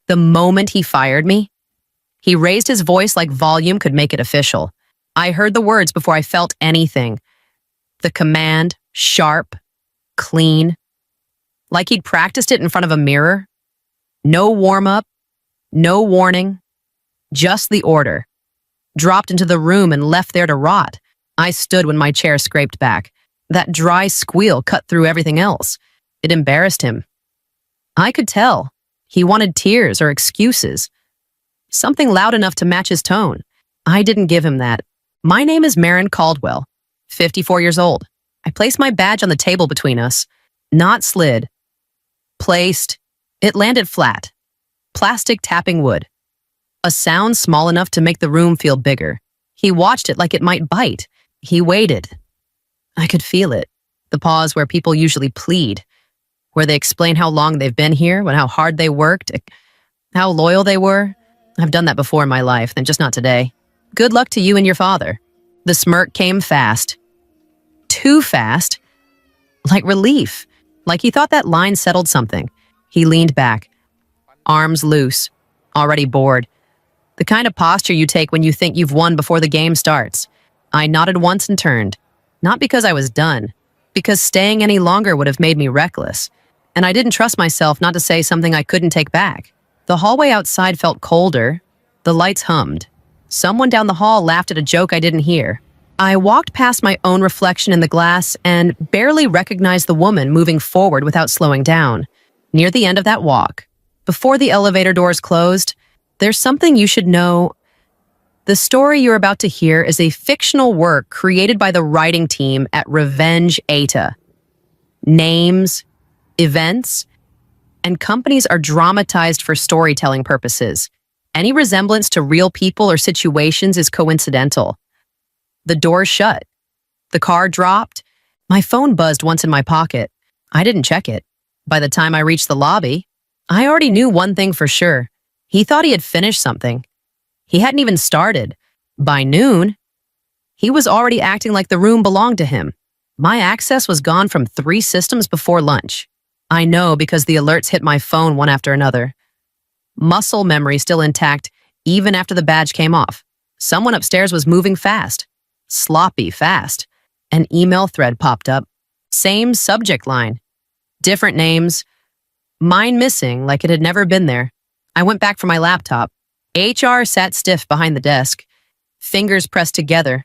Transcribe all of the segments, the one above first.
The moment he fired me, he raised his voice like volume could make it official. I heard the words before I felt anything. The command, sharp, clean, like he'd practiced it in front of a mirror. No warm-up, no warning, just the order. Dropped into the room and left there to rot. I stood when my chair scraped back. That dry squeal cut through everything else. It embarrassed him. I could tell. He wanted tears or excuses. Something loud enough to match his tone. I didn't give him that. My name is Marin Caldwell, 54 years old. I placed my badge on the table between us. Not slid. Placed. It landed flat. Plastic tapping wood. A sound small enough to make the room feel bigger. He watched it like it might bite. He waited. I could feel it. The pause where people usually plead, where they explain how long they've been here, and how hard they worked, how loyal they were. I've done that before in my life, and just not today. Good luck to you and your father. The smirk came fast. Too fast. Like relief. Like he thought that line settled something. He leaned back. Arms loose. Already bored. The kind of posture you take when you think you've won before the game starts. I nodded once and turned. Not because I was done. Because staying any longer would have made me reckless. And I didn't trust myself not to say something I couldn't take back. The hallway outside felt colder. The lights hummed. Someone down the hall laughed at a joke I didn't hear. I walked past my own reflection in the glass and barely recognized the woman moving forward without slowing down. Near the end of that walk, before the elevator doors closed, there's something you should know. The story you're about to hear is a fictional work created by the writing team at Revenge AITA. Names, events, and companies are dramatized for storytelling purposes. Any resemblance to real people or situations is coincidental. The door shut. The car dropped. My phone buzzed once in my pocket. I didn't check it. By the time I reached the lobby, I already knew one thing for sure. He thought he had finished something. He hadn't even started. By noon, he was already acting like the room belonged to him. My access was gone from 3 systems before lunch. I know because the alerts hit my phone one after another. Muscle memory still intact, even after the badge came off. Someone upstairs was moving fast. Sloppy fast. An email thread popped up. Same subject line. Different names. Mine missing like it had never been there. I went back for my laptop. HR sat stiff behind the desk, fingers pressed together.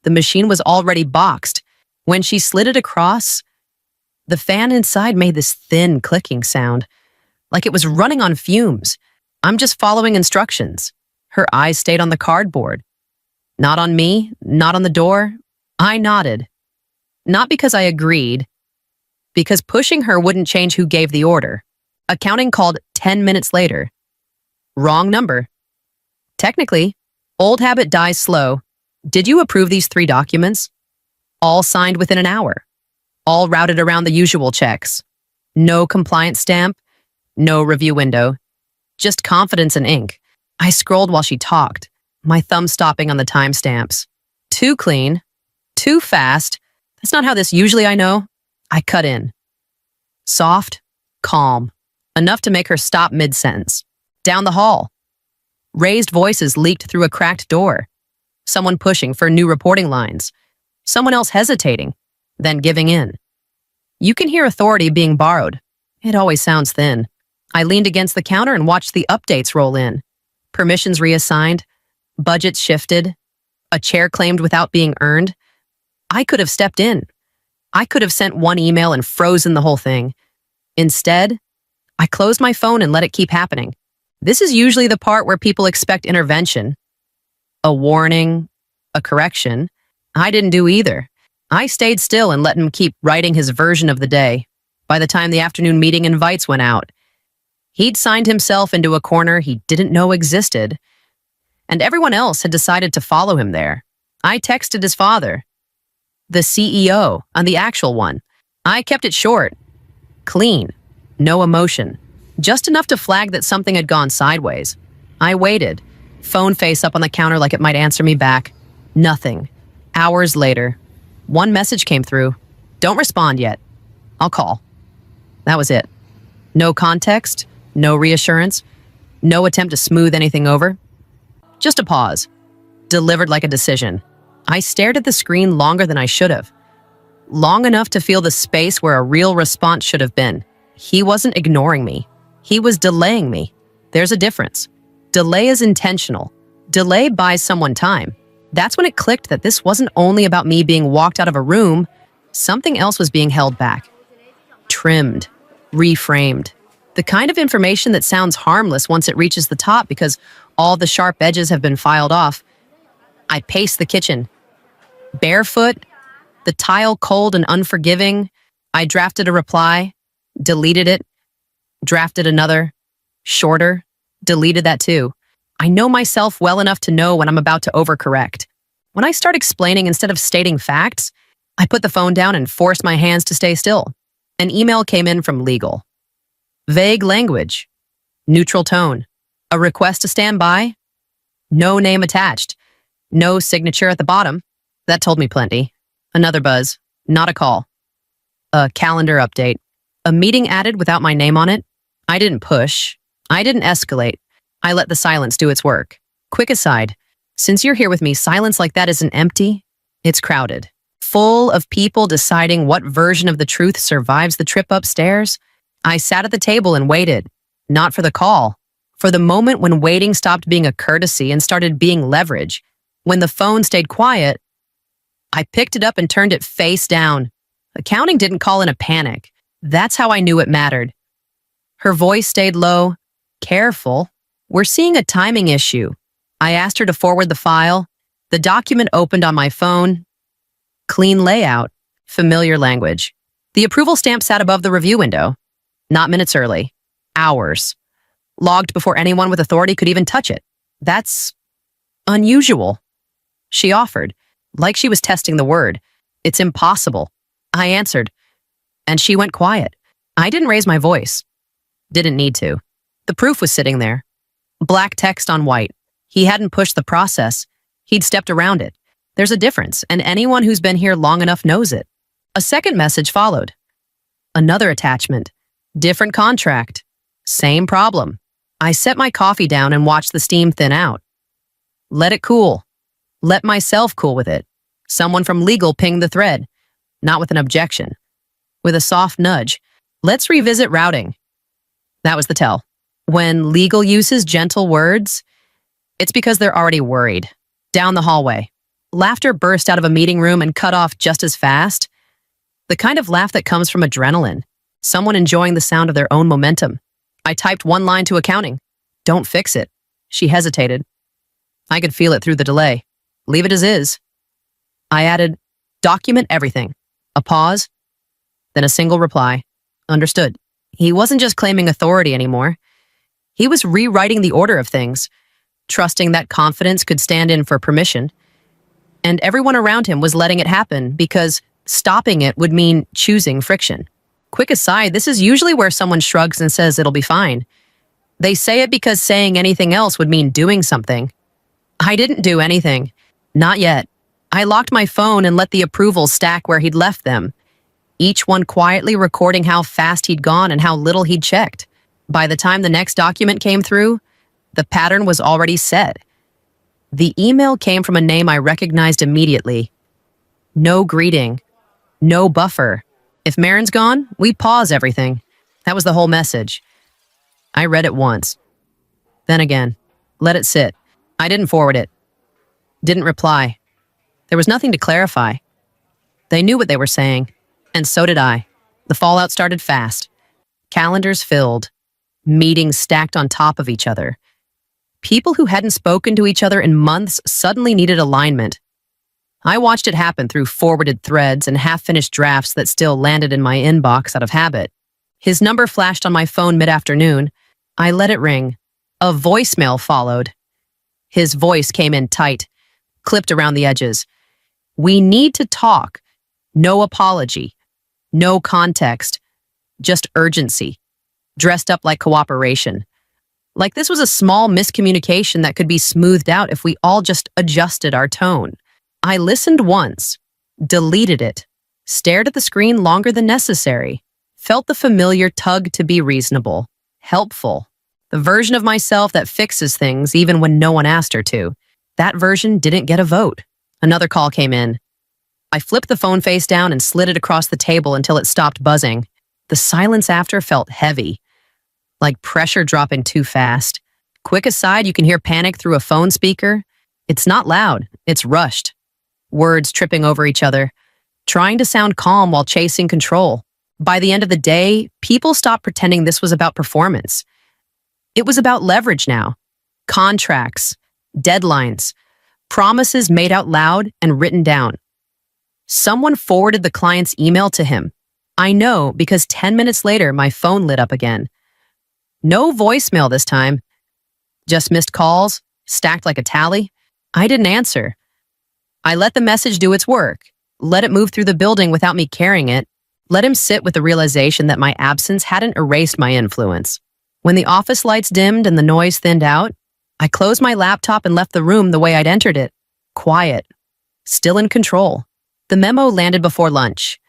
The machine was already boxed. When she slid it across, the fan inside made this thin clicking sound, like it was running on fumes. I'm just following instructions. Her eyes stayed on the cardboard. Not on me, not on the door. I nodded. Not because I agreed, because pushing her wouldn't change who gave the order. Accounting called 10 minutes later. Wrong number. Technically, old habit dies slow. Did you approve these 3 documents? All signed within an hour. All routed around the usual checks. No compliance stamp. No review window. Just confidence and ink. I scrolled while she talked, my thumb stopping on the timestamps. Too clean. Too fast. That's not how this usually I know. I cut in. Soft. Calm. Enough to make her stop mid-sentence. Down the hall. Raised voices leaked through a cracked door. Someone pushing for new reporting lines. Someone else hesitating, then giving in. You can hear authority being borrowed. It always sounds thin. I leaned against the counter and watched the updates roll in. Permissions reassigned. Budgets shifted. A chair claimed without being earned. I could have stepped in. I could have sent one email and frozen the whole thing. Instead, I closed my phone and let it keep happening. This is usually the part where people expect intervention. A warning, a correction. I didn't do either. I stayed still and let him keep writing his version of the day. By the time the afternoon meeting invites went out, he'd signed himself into a corner he didn't know existed, and everyone else had decided to follow him there. I texted his father, the CEO, on the actual one. I kept it short, clean, no emotion, just enough to flag that something had gone sideways. I waited, phone face up on the counter like it might answer me back. Nothing. Hours later, one message came through. Don't respond yet. I'll call. That was it. No context, no reassurance, No attempt to smooth anything over. Just a pause, delivered like a decision. I stared at the screen longer than I should have. Long enough to feel the space where a real response should have been. He wasn't ignoring me. He was delaying me. There's a difference. Delay is intentional. Delay buys someone time. That's when it clicked that this wasn't only about me being walked out of a room, something else was being held back. Trimmed, reframed. The kind of information that sounds harmless once it reaches the top because all the sharp edges have been filed off. I paced the kitchen. Barefoot, the tile cold and unforgiving. I drafted a reply, deleted it, drafted another, shorter, deleted that too. I know myself well enough to know when I'm about to overcorrect. When I start explaining instead of stating facts, I put the phone down and forced my hands to stay still. An email came in from legal. Vague language, neutral tone, a request to stand by, no name attached, no signature at the bottom. That told me plenty. Another buzz, not a call. A calendar update, a meeting added without my name on it. I didn't push. I didn't escalate. I let the silence do its work. Quick aside, since you're here with me, silence like that isn't empty, it's crowded. Full of people deciding what version of the truth survives the trip upstairs. I sat at the table and waited, not for the call, for the moment when waiting stopped being a courtesy and started being leverage. When the phone stayed quiet, I picked it up and turned it face down. Accounting didn't call in a panic. That's how I knew it mattered. Her voice stayed low. Careful. We're seeing a timing issue. I asked her to forward the file. The document opened on my phone. Clean layout. Familiar language. The approval stamp sat above the review window. Not minutes early. Hours. Logged before anyone with authority could even touch it. That's unusual. She offered, like she was testing the word. It's impossible. I answered, and she went quiet. I didn't raise my voice. Didn't need to. The proof was sitting there. Black text on white. He hadn't pushed the process. He'd stepped around it. There's a difference, and anyone who's been here long enough knows it. A second message followed. Another attachment. Different contract. Same problem. I set my coffee down and watched the steam thin out. Let it cool. Let myself cool with it. Someone from legal pinged the thread. Not with an objection. With a soft nudge. Let's revisit routing. That was the tell. When legal uses gentle words, it's because they're already worried. Down the hallway. Laughter burst out of a meeting room and cut off just as fast. The kind of laugh that comes from adrenaline. Someone enjoying the sound of their own momentum. I typed one line to accounting. Don't fix it. She hesitated. I could feel it through the delay. Leave it as is. I added, document everything. A pause, then a single reply. Understood. He wasn't just claiming authority anymore. He was rewriting the order of things, trusting that confidence could stand in for permission. And everyone around him was letting it happen because stopping it would mean choosing friction. Quick aside, this is usually where someone shrugs and says it'll be fine. They say it because saying anything else would mean doing something. I didn't do anything. Not yet. I locked my phone and let the approvals stack where he'd left them, each one quietly recording how fast he'd gone and how little he'd checked. By the time the next document came through, the pattern was already set. The email came from a name I recognized immediately. No greeting. No buffer. If Marin's gone, we pause everything. That was the whole message. I read it once. Then again. Let it sit. I didn't forward it. Didn't reply. There was nothing to clarify. They knew what they were saying, and so did I. The fallout started fast. Calendars filled. Meetings stacked on top of each other. People who hadn't spoken to each other in months suddenly needed alignment. I watched it happen through forwarded threads and half-finished drafts that still landed in my inbox out of habit. His number flashed on my phone mid-afternoon. I let it ring. A voicemail followed. His voice came in tight, clipped around the edges. We need to talk. No apology. No context. Just urgency. Dressed up like cooperation. Like this was a small miscommunication that could be smoothed out if we all just adjusted our tone. I listened once, deleted it, stared at the screen longer than necessary, felt the familiar tug to be reasonable, helpful. The version of myself that fixes things even when no one asked her to. That version didn't get a vote. Another call came in. I flipped the phone face down and slid it across the table until it stopped buzzing. The silence after felt heavy, like pressure dropping too fast. Quick aside, you can hear panic through a phone speaker. It's not loud, it's rushed. Words tripping over each other, trying to sound calm while chasing control. By the end of the day, people stopped pretending this was about performance. It was about leverage now. Contracts, deadlines, promises made out loud and written down. Someone forwarded the client's email to him. I know because 10 minutes later, my phone lit up again. No voicemail this time. Just missed calls, stacked like a tally. I didn't answer. I let the message do its work, let it move through the building without me carrying it, let him sit with the realization that my absence hadn't erased my influence. When the office lights dimmed and the noise thinned out, I closed my laptop and left the room the way I'd entered it. Quiet. Still in control. The memo landed before lunch.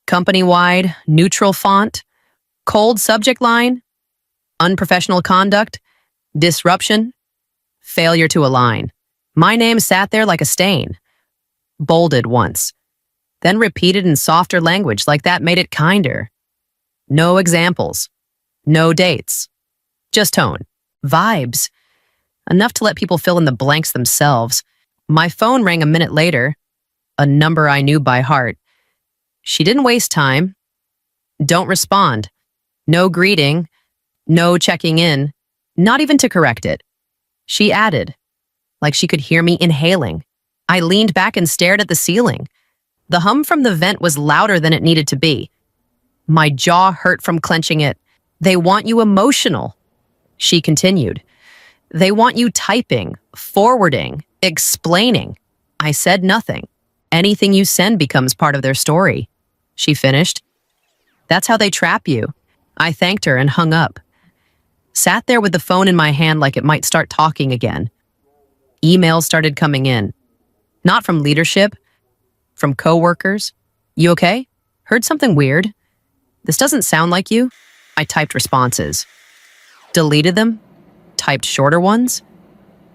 Company-wide, neutral font, cold subject line, unprofessional conduct, disruption, failure to align. My name sat there like a stain. Bolded once. Then repeated in softer language like that made it kinder. No examples. No dates. Just tone. Vibes. Enough to let people fill in the blanks themselves. My phone rang a minute later. A number I knew by heart. She didn't waste time. Don't respond. No greeting. No checking in. Not even to correct it. She added, like she could hear me inhaling. I leaned back and stared at the ceiling. The hum from the vent was louder than it needed to be. My jaw hurt from clenching it. They want you emotional. She continued. They want you typing, forwarding, explaining. I said nothing. Anything you send becomes part of their story. She finished. That's how they trap you. I thanked her and hung up. Sat there with the phone in my hand like it might start talking again. Emails started coming in. Not from leadership, from coworkers. You okay? Heard something weird? This doesn't sound like you. I typed responses. Deleted them. Typed shorter ones.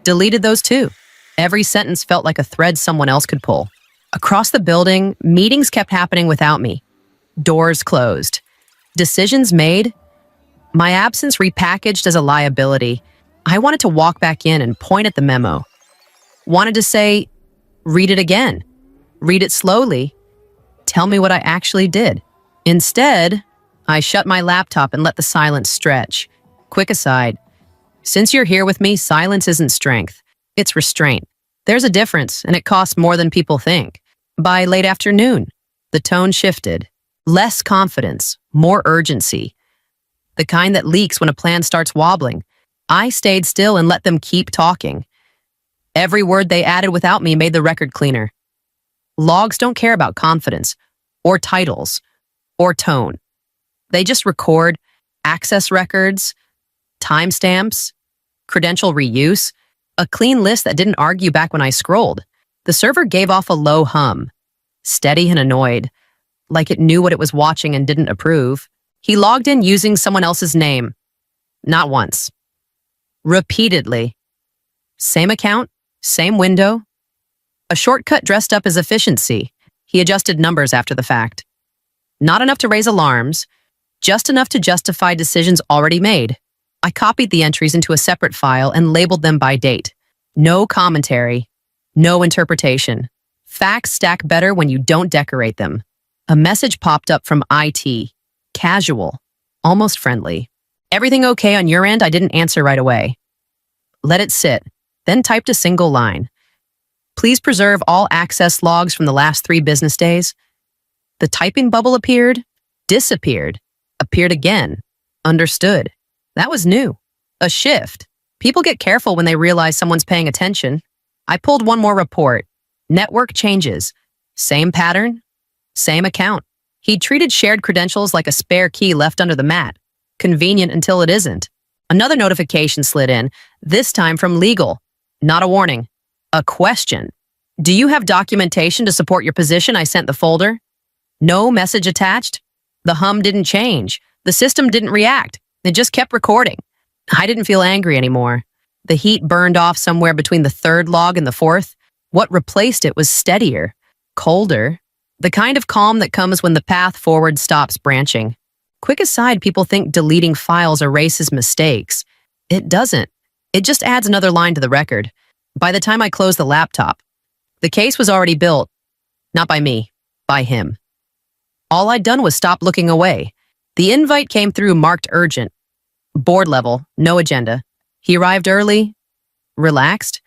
Deleted those too. Every sentence felt like a thread someone else could pull. Across the building, meetings kept happening without me. Doors closed. Decisions made. My absence repackaged as a liability. I wanted to walk back in and point at the memo. Wanted to say, read it again. Read it slowly. Tell me what I actually did. Instead, I shut my laptop and let the silence stretch. Quick aside. Since you're here with me, silence isn't strength. It's restraint. There's a difference, and it costs more than people think. By late afternoon, the tone shifted. Less confidence, more urgency. The kind that leaks when a plan starts wobbling. I stayed still and let them keep talking. Every word they added without me made the record cleaner. Logs don't care about confidence, or titles, or tone. They just record access records, timestamps, credential reuse, a clean list that didn't argue back when I scrolled. The server gave off a low hum, steady and annoyed, like it knew what it was watching and didn't approve. He logged in using someone else's name. Not once. Repeatedly. Same account, same window. A shortcut dressed up as efficiency. He adjusted numbers after the fact. Not enough to raise alarms, just enough to justify decisions already made. I copied the entries into a separate file and labeled them by date. No commentary, no interpretation. Facts stack better when you don't decorate them. A message popped up from IT. Casual, almost friendly. Everything okay on your end? I didn't answer right away. Let it sit, then typed a single line. Please preserve all access logs from the last 3 business days. The typing bubble appeared, disappeared, appeared again, understood. That was new. A shift. People get careful when they realize someone's paying attention. I pulled one more report. Network changes. Same pattern, same account. He treated shared credentials like a spare key left under the mat. Convenient until it isn't. Another notification slid in, this time from legal. Not a warning. A question. Do you have documentation to support your position? I sent the folder. No message attached. The hum didn't change. The system didn't react. It just kept recording. I didn't feel angry anymore. The heat burned off somewhere between the third log and the fourth. What replaced it was steadier, colder, the kind of calm that comes when the path forward stops branching. Quick aside, people think deleting files erases mistakes. It doesn't. It just adds another line to the record. By the time I closed the laptop, the case was already built. Not by me, by him. All I'd done was stop looking away. The invite came through marked urgent. Board level, no agenda. He arrived early, relaxed,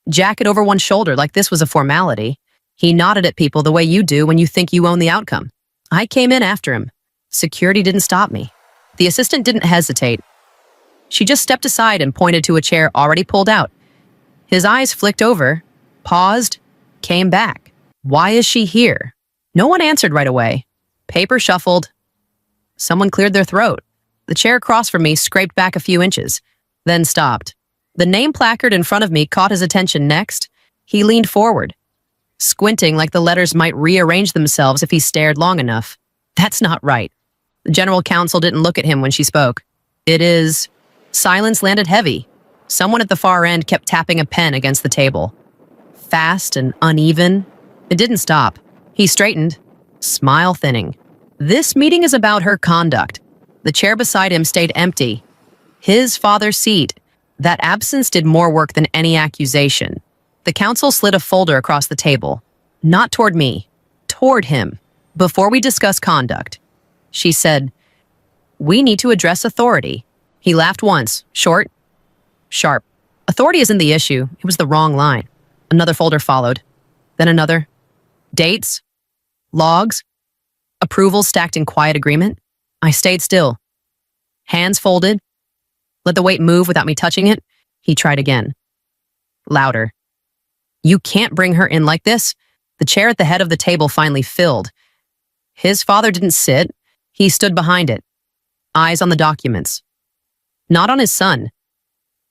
jacket over one shoulder like this was a formality. He nodded at people the way you do when you think you own the outcome. I came in after him. Security didn't stop me. The assistant didn't hesitate. She just stepped aside and pointed to a chair already pulled out. His eyes flicked over, paused, came back. Why is she here? No one answered right away. Paper shuffled. Someone cleared their throat. The chair across from me scraped back a few inches, then stopped. The name placard in front of me caught his attention next. He leaned forward, squinting like the letters might rearrange themselves if he stared long enough. That's not right. The general counsel didn't look at him when she spoke. It is... Silence landed heavy. Someone at the far end kept tapping a pen against the table. Fast and uneven. It didn't stop. He straightened, smile thinning. This meeting is about her conduct. The chair beside him stayed empty. His father's seat. That absence did more work than any accusation. The counsel slid a folder across the table. Not toward me, toward him. Before we discuss conduct, she said, we need to address authority. He laughed once, short, sharp. Authority isn't the issue. It was the wrong line. Another folder followed. Then another. Dates, logs, approvals stacked in quiet agreement. I stayed still. Hands folded. Let the weight move without me touching it. He tried again. Louder. You can't bring her in like this. The chair at the head of the table finally filled. His father didn't sit. He stood behind it. Eyes on the documents. Not on his son.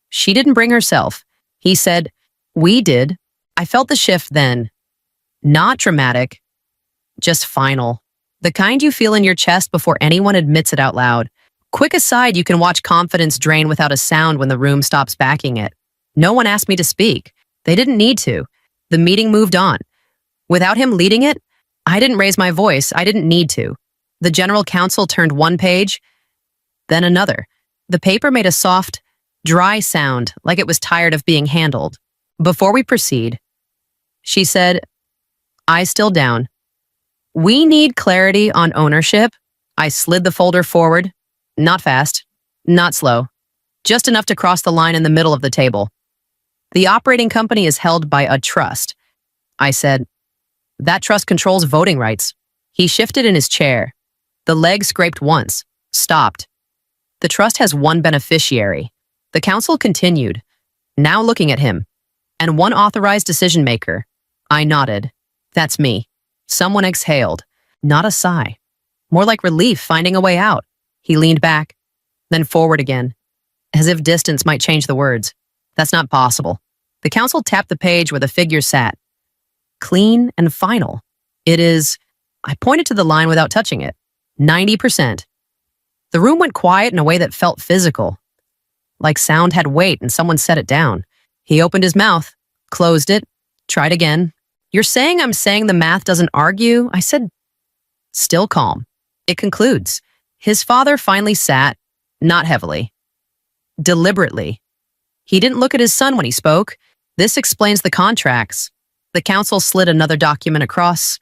She didn't bring herself. He said, we did. I felt the shift then. Not dramatic. Just final. The kind you feel in your chest before anyone admits it out loud. Quick aside, you can watch confidence drain without a sound when the room stops backing it. No one asked me to speak. They didn't need to. The meeting moved on. Without him leading it, I didn't raise my voice. I didn't need to. The general counsel turned one page, then another. The paper made a soft, dry sound like it was tired of being handled. Before we proceed, she said, eyes still down. We need clarity on ownership. I slid the folder forward. Not fast, not slow. Just enough to cross the line in the middle of the table. The operating company is held by a trust. I said, that trust controls voting rights. He shifted in his chair. The leg scraped once, stopped. The trust has one beneficiary. The counsel continued, now looking at him, and one authorized decision maker. I nodded. That's me. Someone exhaled. Not a sigh. More like relief finding a way out. He leaned back, then forward again, as if distance might change the words. That's not possible. The counsel tapped the page where the figure sat. Clean and final. It is, I pointed to the line without touching it, 90%. The room went quiet in a way that felt physical, like sound had weight and someone set it down. He opened his mouth, closed it, tried again. You're saying I'm saying the math doesn't argue? I said, still calm. It concludes. His father finally sat, not heavily, deliberately. He didn't look at his son when he spoke. This explains the contracts. The counsel slid another document across,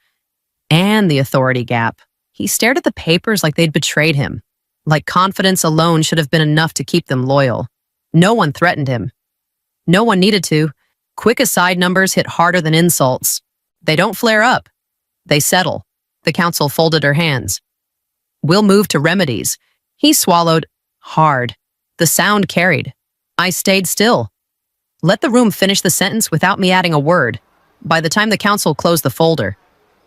and the authority gap. He stared at the papers like they'd betrayed him, like confidence alone should have been enough to keep them loyal. No one threatened him. No one needed to. Quick aside numbers hit harder than insults. They don't flare up. They settle. The counsel folded her hands. We'll move to remedies. He swallowed hard. The sound carried. I stayed still. Let the room finish the sentence without me adding a word. By the time the counsel closed the folder,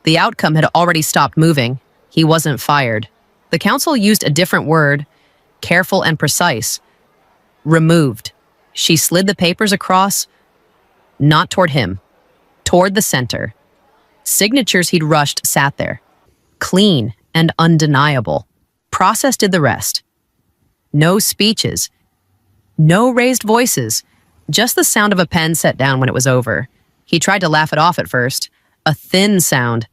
the outcome had already stopped moving. He wasn't fired. The counsel used a different word, careful and precise. Removed. She slid the papers across, not toward him, toward the center. Signatures he'd rushed sat there, clean and undeniable. Process did the rest. No speeches. No raised voices, just the sound of a pen set down when it was over. He tried to laugh it off at first. A thin sound.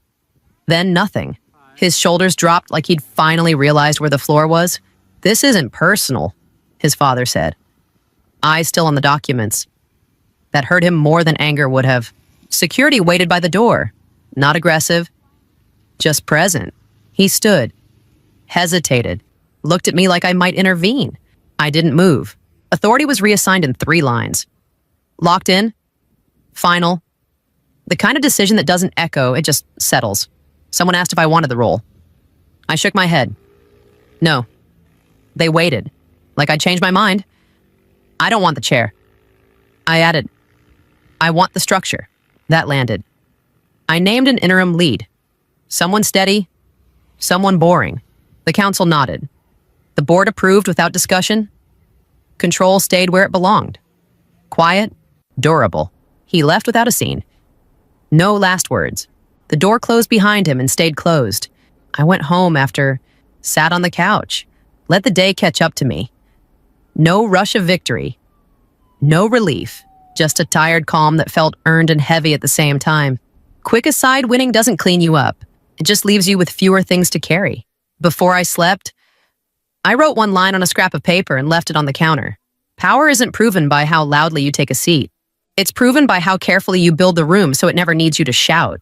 Then nothing. His shoulders dropped like he'd finally realized where the floor was. "This isn't personal," his father said. Eyes still on the documents. That hurt him more than anger would have. Security waited by the door. Not aggressive, just present. He stood, hesitated, looked at me like I might intervene. I didn't move. Authority was reassigned in 3 lines. Locked in, final, the kind of decision that doesn't echo, it just settles. Someone asked if I wanted the role. I shook my head. No. They waited, like I'd changed my mind. I don't want the chair. I added, I want the structure. That landed. I named an interim lead. Someone steady, someone boring. The council nodded. The board approved without discussion. Control stayed where it belonged. Quiet, durable. He left without a scene. No last words. The door closed behind him and stayed closed. I went home after, sat on the couch, let the day catch up to me. No rush of victory. No relief. Just a tired calm that felt earned and heavy at the same time. Quick aside, winning doesn't clean you up. It just leaves you with fewer things to carry. Before I slept, I wrote 1 line on a scrap of paper and left it on the counter. Power isn't proven by how loudly you take a seat. It's proven by how carefully you build the room so it never needs you to shout.